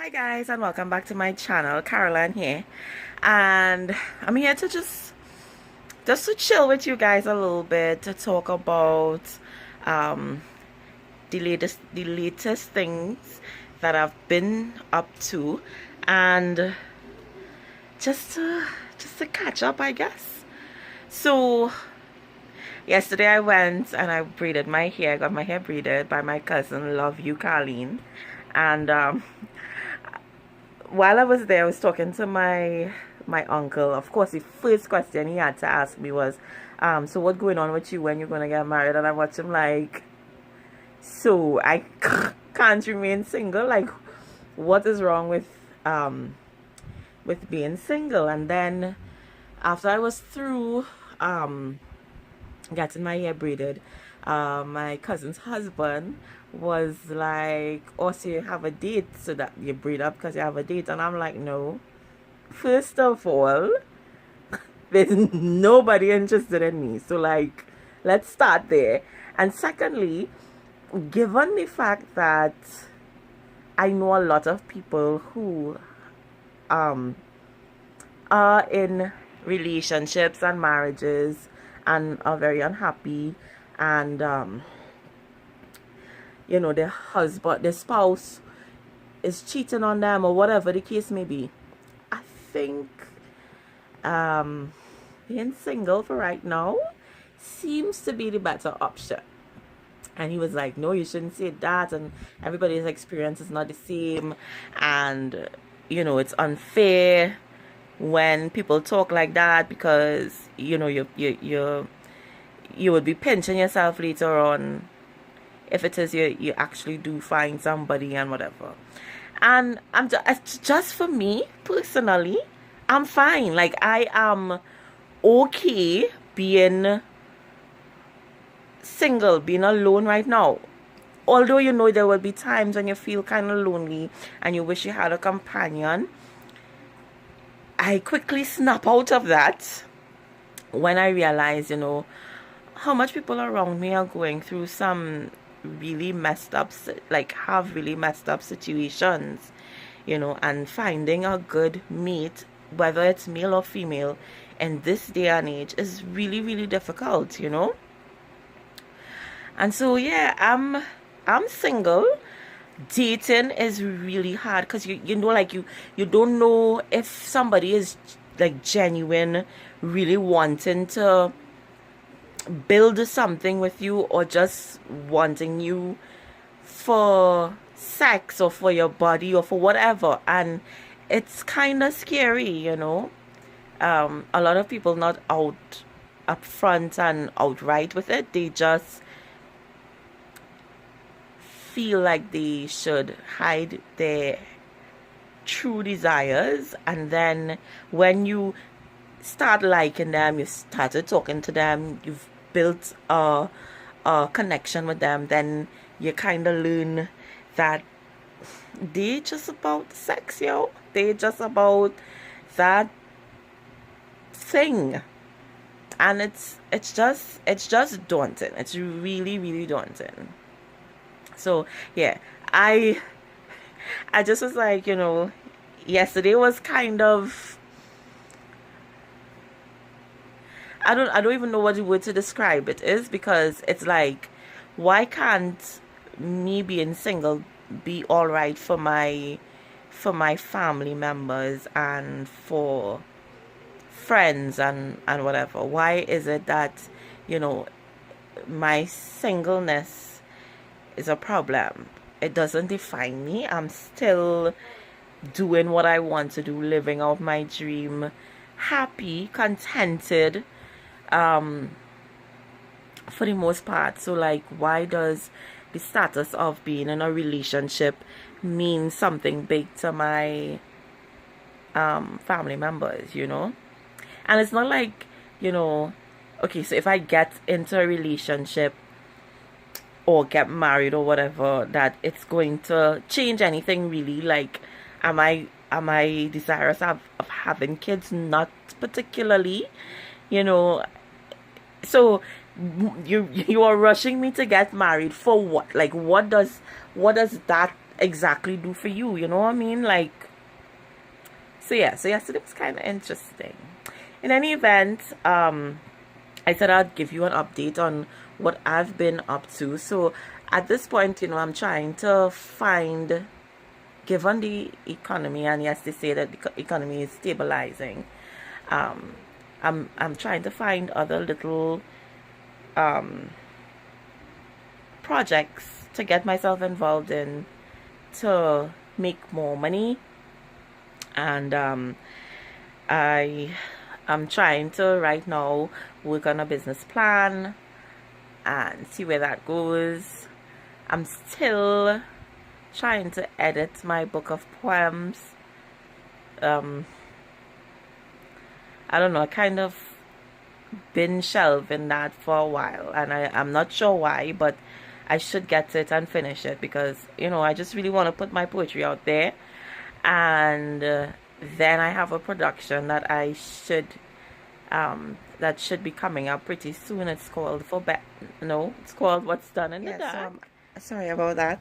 Hi guys, and welcome back to my channel. Caroline here, and I'm here to just to chill with you guys a little bit, to talk about um the latest things that I've been up to, and just to catch up, I guess. So yesterday I went and I braided my hair. I got my hair braided by my cousin, Love You Carleen, and while I was there, I was talking to my uncle. Of course, the first question he had to ask me was, so what's going on with you when you're gonna get married? And I watched him like, so I can't remain single. Like, what is wrong with being single? And then after I was through getting my hair braided, my cousin's husband was like, oh, so you have a date, so that you braid up because you have a date. And I'm like, no. First of all, there's nobody interested in me. So, like, let's start there. And secondly, given the fact that I know a lot of people who um are in relationships and marriages and are very unhappy, and their husband, their spouse is cheating on them, or whatever the case may be, I think being single for right now seems to be the better option. And he was like, no, you shouldn't say that, and everybody's experience is not the same, and it's unfair when people talk like that, because you would be pinching yourself later on if it is you actually do find somebody and whatever. And just for me personally, I'm fine. Like, I am okay being single, being alone right now. Although there will be times when you feel kind of lonely and you wish you had a companion, I quickly snap out of that when I realize, how much people around me are going through some really messed up, like have really messed up situations, and finding a good mate, whether it's male or female, in this day and age is really, really difficult, And so, yeah, I'm single. Dating is really hard because you don't know if somebody is like genuine, really wanting to build something with you, or just wanting you for sex or for your body or for whatever. And it's kind of scary. A lot of people not out upfront and outright with it. They just feel like they should hide their true desires, and then when you start liking them, you started talking to them, you've built a connection with them, then you kind of learn that they just about sex, they just about that thing. And it's just daunting. It's really, really daunting. So yeah, I just was like, yesterday was kind of, I don't even know what the word to describe it is, because it's like, why can't me being single be all right for my family members and for friends and whatever? Why is it that my singleness is a problem? It doesn't define me. I'm still doing what I want to do, living out my dream, happy, contented, for the most part. So, like, why does the status of being in a relationship mean something big to my family members, And it's not like, okay, so if I get into a relationship or get married or whatever, that it's going to change anything really. Like, am I desirous of having kids? Not particularly, you know. So you are rushing me to get married for what? Like, what does that exactly do for you, you know what I mean? Like, so yeah, so yesterday was kind of interesting. In any event, I said I'd give you an update on what I've been up to. So at this point, you know, I'm trying to find, given the economy, and yes, they say that the economy is stabilizing. Um, I'm trying to find other little um, projects to get myself involved in to make more money, and I am trying to right now work on a business plan and see where that goes. I'm still trying to edit my book of poems. Um, I don't know, I kind of been shelving that for a while, and I'm not sure why, but I should get to it and finish it because, you know, I just really want to put my poetry out there. And then I have a production that should be coming up pretty soon. It's called it's called What's Done in the Dark. So I'm sorry about that.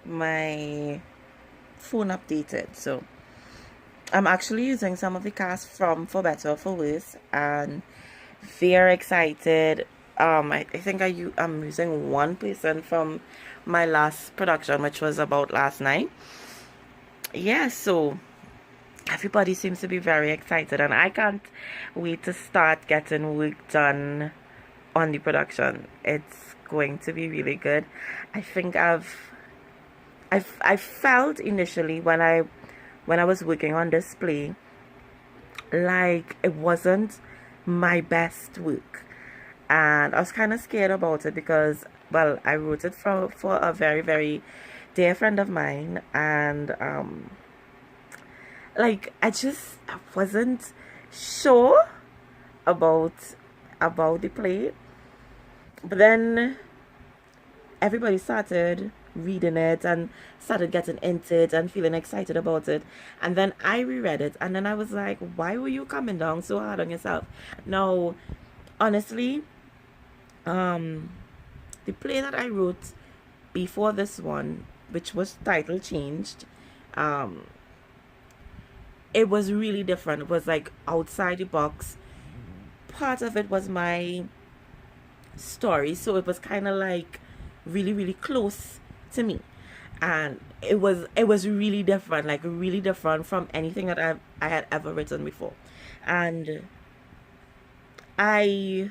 My phone updated, so I'm actually using some of the cast from For Better or For Worse, and they're excited. I think I'm using one person from my last production, which was about last night. Yeah, so everybody seems to be very excited, and I can't wait to start getting work done on the production. It's going to be really good. I think I felt initially when I was working on this play, like it wasn't my best work, and I was kind of scared about it because, well, I wrote it for a very, very dear friend of mine, and like I wasn't sure about the play. But then everybody started reading it and started getting into it and feeling excited about it, and then I reread it, and then I was like, why were you coming down so hard on yourself? Now, honestly, the play that I wrote before this one, which was title changed, um it was really different. It was like outside the box. Part of it was my story, so it was kind of like really, really close to me, and it was really different, like really different from anything that I had ever written before. And I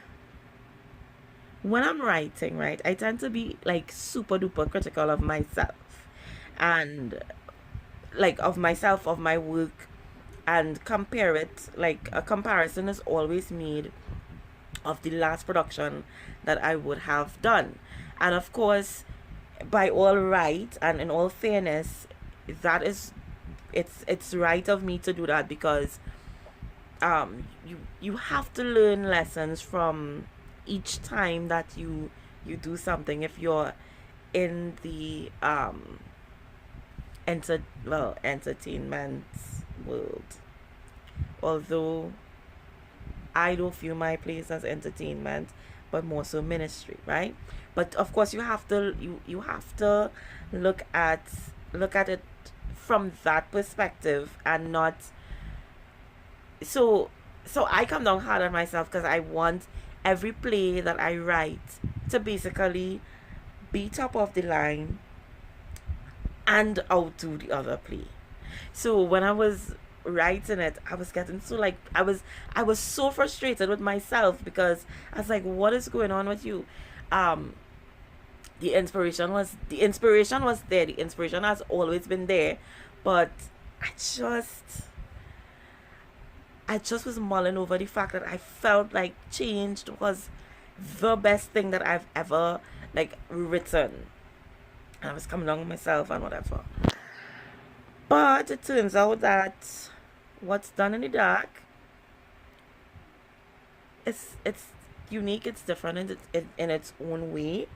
when I'm writing, right, I tend to be like super duper critical of myself, and like of my work, and compare it. Like a comparison is always made of the last production that I would have done. And of course, by all right and in all fairness, that is it's right of me to do that, because you have to learn lessons from each time that you do something, if you're in the entertainment world. Although I don't view my place as entertainment, but more so ministry, right? But of course, you have to look at it from that perspective, and not so I come down hard on myself because I want every play that I write to basically be top of the line and outdo the other play. So when I was writing it, I was getting so like I was so frustrated with myself, because I was like, what is going on with you? Um the inspiration was there. The inspiration has always been there, but I just I just was mulling over the fact that I felt like changed was the best thing that I've ever like written. And I was coming down on myself and whatever. But it turns out that What's Done in the Dark, it's unique, it's different in its own way.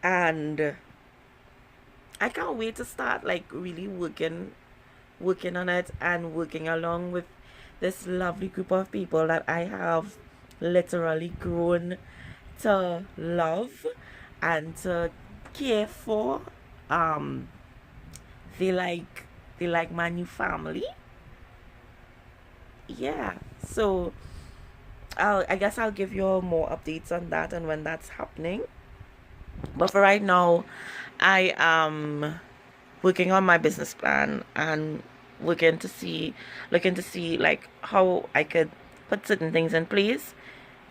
And I can't wait to start like really working on it, and working along with this lovely group of people that I have literally grown to love and to care for. um they like my new family. Yeah. So I guess I'll give you all more updates on that and when that's happening. But for right now, I am working on my business plan and looking to see like how I could put certain things in place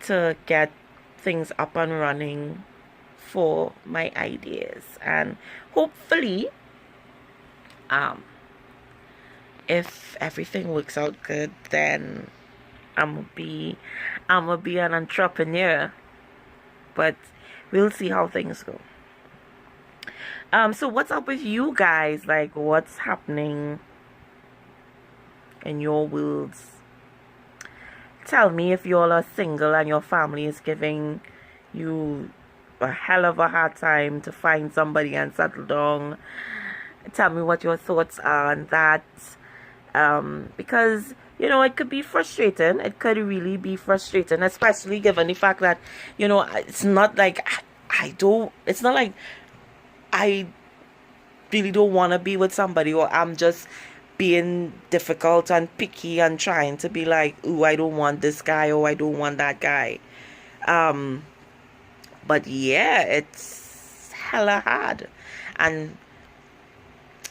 to get things up and running for my ideas. And hopefully, um if everything works out good, then I'm gonna be an entrepreneur. But we'll see how things go. So what's up with you guys? Like, what's happening in your worlds? Tell me if you all are single and your family is giving you a hell of a hard time to find somebody and settle down. Tell me what your thoughts are on that. Because it could be frustrating. It could really be frustrating, especially given the fact that it's not like I don't. It's not like I really don't want to be with somebody, or I'm just being difficult and picky and trying to be like, ooh, I don't want this guy or I don't want that guy. But yeah, it's hella hard. And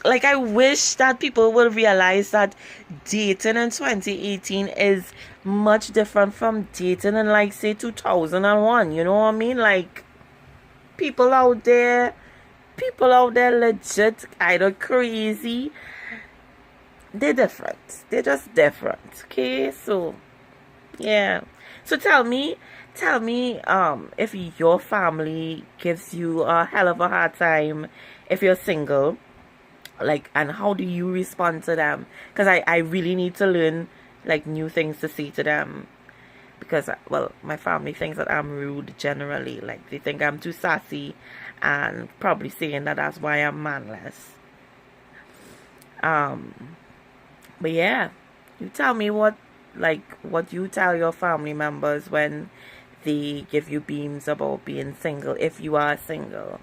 like, I wish that people will realize that dating in 2018 is much different from dating in, like, say 2001. You know what I mean? Like, people out there legit either crazy. They're different. They're just different. Okay? So yeah. So tell me, if your family gives you a hell of a hard time if you're single, like, and how do you respond to them? Because I really need to learn, like, new things to say to them. Because, well, my family thinks that I'm rude generally. Like, they think I'm too sassy, and probably saying that that's why I'm manless. But yeah, you tell me what you tell your family members when they give you beams about being single, if you are single.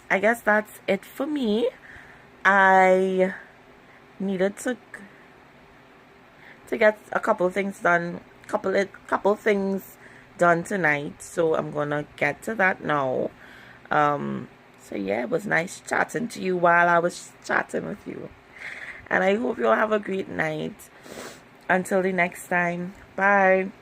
I guess that's it for me. I needed to get a couple things done, couple things done tonight, so I'm gonna get to that now. So yeah, it was nice chatting to you while I was chatting with you, and I hope you all have a great night. Until the next time, bye.